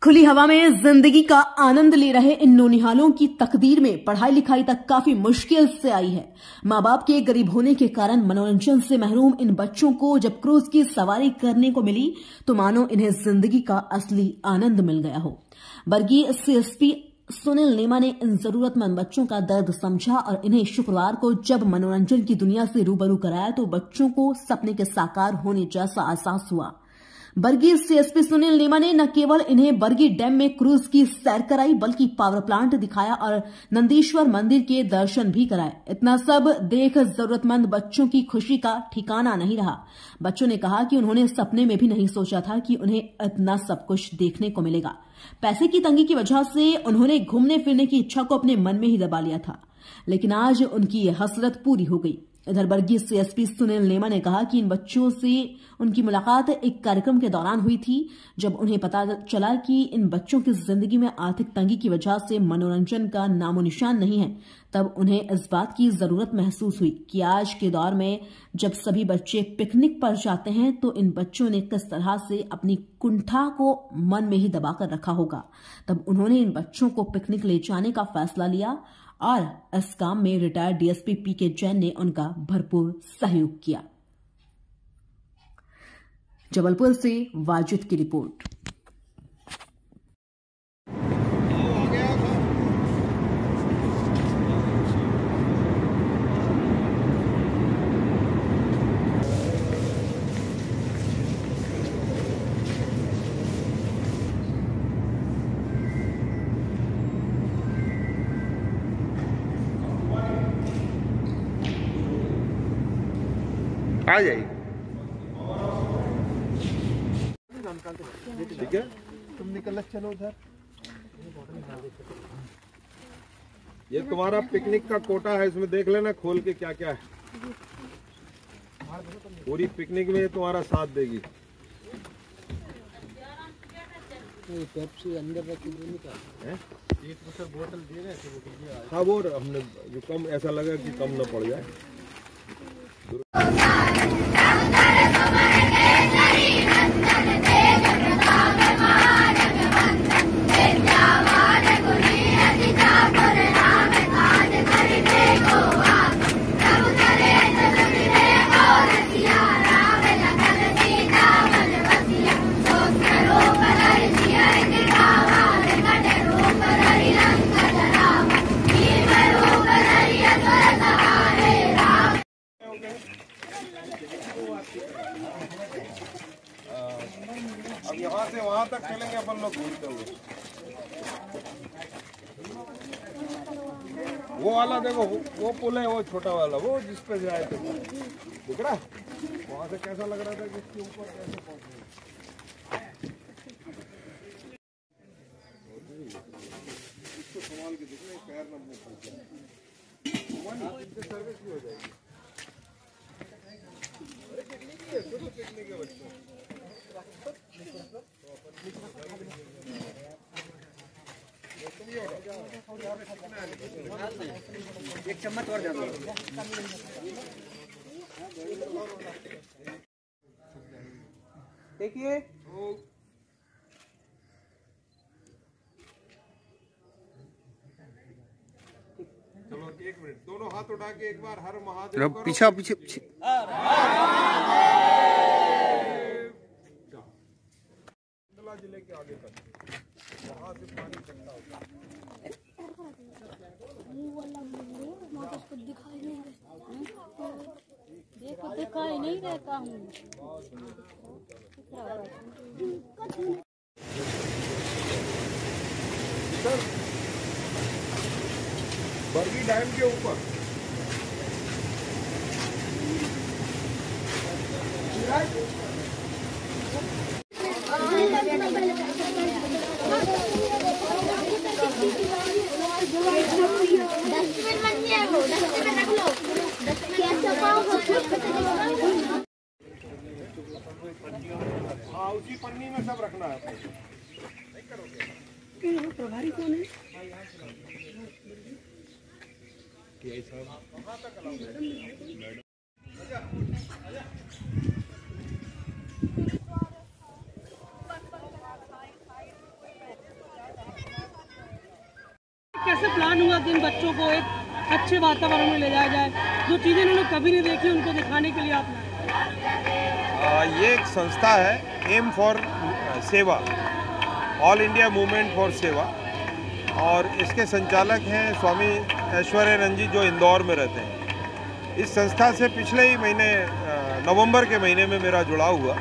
खुली हवा में जिंदगी का आनंद ले रहे इन नौनिहालों की तकदीर में पढ़ाई लिखाई तक काफी मुश्किल से आई है। माँ बाप के गरीब होने के कारण मनोरंजन से महरूम इन बच्चों को जब क्रूज की सवारी करने को मिली तो मानो इन्हें जिंदगी का असली आनंद मिल गया हो। बरगी CSP सुनील नेमा ने इन जरूरतमंद बच्चों का दर्द समझा और इन्हें शुक्रवार को जब मनोरंजन की दुनिया से रूबरू कराया तो बच्चों को सपने के साकार होने जैसा एहसास हुआ। बरगी CSP सुनील नेमा ने न केवल इन्हें बरगी डैम में क्रूज की सैर कराई बल्कि पावर प्लांट दिखाया और नंदीश्वर मंदिर के दर्शन भी कराए। इतना सब देख जरूरतमंद बच्चों की खुशी का ठिकाना नहीं रहा। बच्चों ने कहा कि उन्होंने सपने में भी नहीं सोचा था कि उन्हें इतना सब कुछ देखने को मिलेगा। पैसे की तंगी की वजह से उन्होंने घूमने फिरने की इच्छा को अपने मन में ही दबा लिया था, लेकिन आज उनकी ये हसरत पूरी हो गई। इधर बरगी CSP सुनील नेमा ने कहा कि इन बच्चों से उनकी मुलाकात एक कार्यक्रम के दौरान हुई थी। जब उन्हें पता चला कि इन बच्चों की जिंदगी में आर्थिक तंगी की वजह से मनोरंजन का नामो निशान नहीं है, तब उन्हें इस बात की जरूरत महसूस हुई कि आज के दौर में जब सभी बच्चे पिकनिक पर जाते हैं तो इन बच्चों ने किस तरह से अपनी कुंठा को मन में ही दबाकर रखा होगा। तब उन्होंने इन बच्चों को पिकनिक ले जाने का फैसला लिया और इस काम में रिटायर्ड DSP PK जैन ने उनका भरपूर सहयोग किया। जबलपुर से वाजिद की रिपोर्ट। आ जाइए, ठीक है। तुम निकल चलो उधर। ये तुम्हारा पिकनिक का कोटा है, इसमें देख लेना खोल के क्या क्या है। पूरी पिकनिक में ये तुम्हारा साथ देगी। पेप्सी अंदर रखी है, एक बोतल दे रहे थे। हाँ, वो हमने जो कम ऐसा लगा कि कम न पड़ जाए। अब यहाँ से वहाँ तक चलेंगे अपन लोग घूमते हुए। वो वाला देखो, वो पुल है, वो छोटा वाला, वो जिस पे जाए थे, दिख रहा वहाँ से कैसा लग रहा था कि इसके ऊपर कैसे पहुँचे। इसको संभाल के देखना, पैर न मुँह फंस जाए। इनसे सर्विस भी हो जाएगी। अरे पिकनिक है, शुरू पिकनिक है बच्चों। एक चम्मच और डालो। देखिए, चलो 1 मिनट, दोनों हाथ उठा के एक बार हर महादेव करो। पीछे पीछे पीछे। जिले के आगे तक वहाँ से पानी इकट्ठा होता है। दिखाई नहीं रहता हूँ। बरगी डैम के ऊपर हाँ, उसी पन्नी में सब रखना है। प्रभारी कौन है? कैसे प्लान हुआ कि इन बच्चों को एक अच्छे वातावरण में ले जाया जाए, जो चीज़ें उन्होंने कभी नहीं देखी उनको दिखाने के लिए आप लाए? ये एक संस्था है एम फॉर सेवा, ऑल इंडिया मूवमेंट फॉर सेवा, और इसके संचालक हैं स्वामी ऐश्वर्य रंजीत जो इंदौर में रहते हैं। इस संस्था से पिछले ही महीने नवंबर के महीने में मेरा जुड़ा हुआ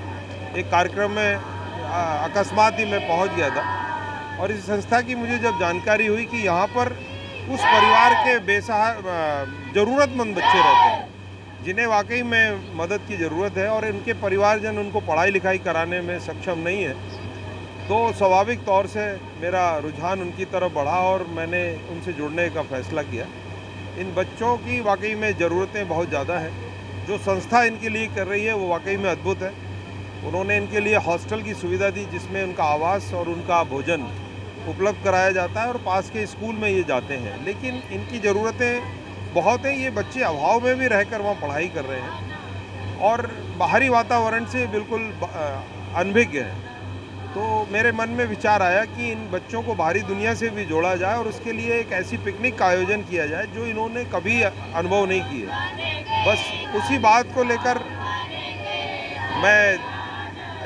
एक कार्यक्रम में अकस्मात ही मैं पहुंच गया था, और इस संस्था की मुझे जब जानकारी हुई कि यहाँ पर उस परिवार के बेसहारा ज़रूरतमंद बच्चे रहते हैं जिन्हें वाकई में मदद की ज़रूरत है और इनके परिवारजन उनको पढ़ाई लिखाई कराने में सक्षम नहीं है, तो स्वाभाविक तौर से मेरा रुझान उनकी तरफ बढ़ा और मैंने उनसे जुड़ने का फ़ैसला किया। इन बच्चों की वाकई में ज़रूरतें बहुत ज़्यादा हैं। जो संस्था इनके लिए कर रही है वो वाकई में अद्भुत है। उन्होंने इनके लिए हॉस्टल की सुविधा दी जिसमें उनका आवास और उनका भोजन उपलब्ध कराया जाता है और पास के स्कूल में ये जाते हैं, लेकिन इनकी ज़रूरतें बहुत हैं। ये बच्चे अभाव में भी रहकर वहाँ पढ़ाई कर रहे हैं और बाहरी वातावरण से बिल्कुल अनभिज्ञ हैं। तो मेरे मन में विचार आया कि इन बच्चों को बाहरी दुनिया से भी जोड़ा जाए और उसके लिए एक ऐसी पिकनिक का आयोजन किया जाए जो इन्होंने कभी अनुभव नहीं किया। बस उसी बात को लेकर मैं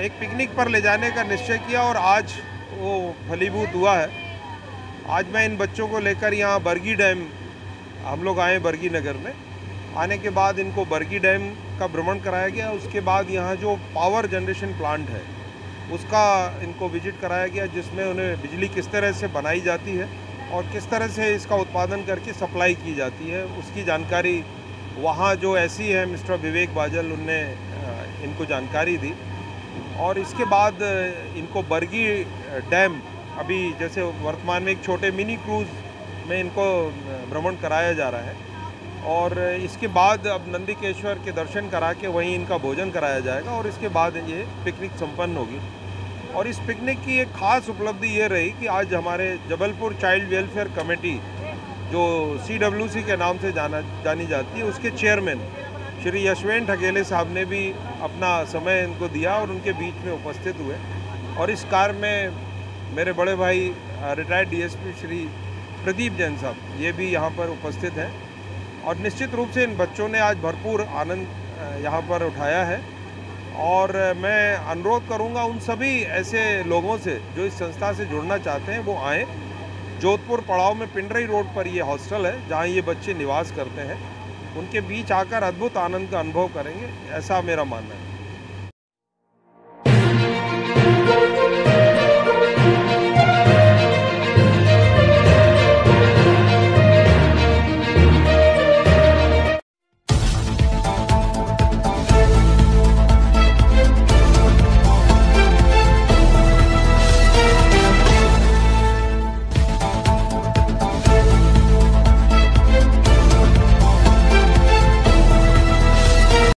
एक पिकनिक पर ले जाने का निश्चय किया और आज वो फलीभूत हुआ है। आज मैं इन बच्चों को लेकर यहाँ बरगी डैम हम लोग आए, बरगी नगर में। आने के बाद इनको बरगी डैम का भ्रमण कराया गया। उसके बाद यहाँ जो पावर जनरेशन प्लांट है उसका इनको विजिट कराया गया, जिसमें उन्हें बिजली किस तरह से बनाई जाती है और किस तरह से इसका उत्पादन करके सप्लाई की जाती है उसकी जानकारी वहाँ जो ऐसी है मिस्टर विवेक बाजल उनने इनको जानकारी दी। और इसके बाद इनको बरगी डैम अभी जैसे वर्तमान में एक छोटे मिनी क्रूज़ में इनको भ्रमण कराया जा रहा है और इसके बाद अब नंदीकेश्वर के दर्शन करा के वहीं इनका भोजन कराया जाएगा और इसके बाद ये पिकनिक संपन्न होगी। और इस पिकनिक की एक ख़ास उपलब्धि ये रही कि आज हमारे जबलपुर चाइल्ड वेलफेयर कमेटी जो CWC के नाम से जानी जाती है उसके चेयरमैन श्री यशवेंद्र ठगेले साहब ने भी अपना समय इनको दिया और उनके बीच में उपस्थित हुए। और इस कार्य में मेरे बड़े भाई रिटायर्ड DSP श्री प्रदीप जैन साहब ये भी यहाँ पर उपस्थित हैं और निश्चित रूप से इन बच्चों ने आज भरपूर आनंद यहाँ पर उठाया है। और मैं अनुरोध करूँगा उन सभी ऐसे लोगों से जो इस संस्था से जुड़ना चाहते हैं वो आएँ। जोधपुर पड़ाव में पिंडरी रोड पर ये हॉस्टल है जहाँ ये बच्चे निवास करते हैं, उनके बीच आकर अद्भुत आनंद का अनुभव करेंगे, ऐसा मेरा मानना है।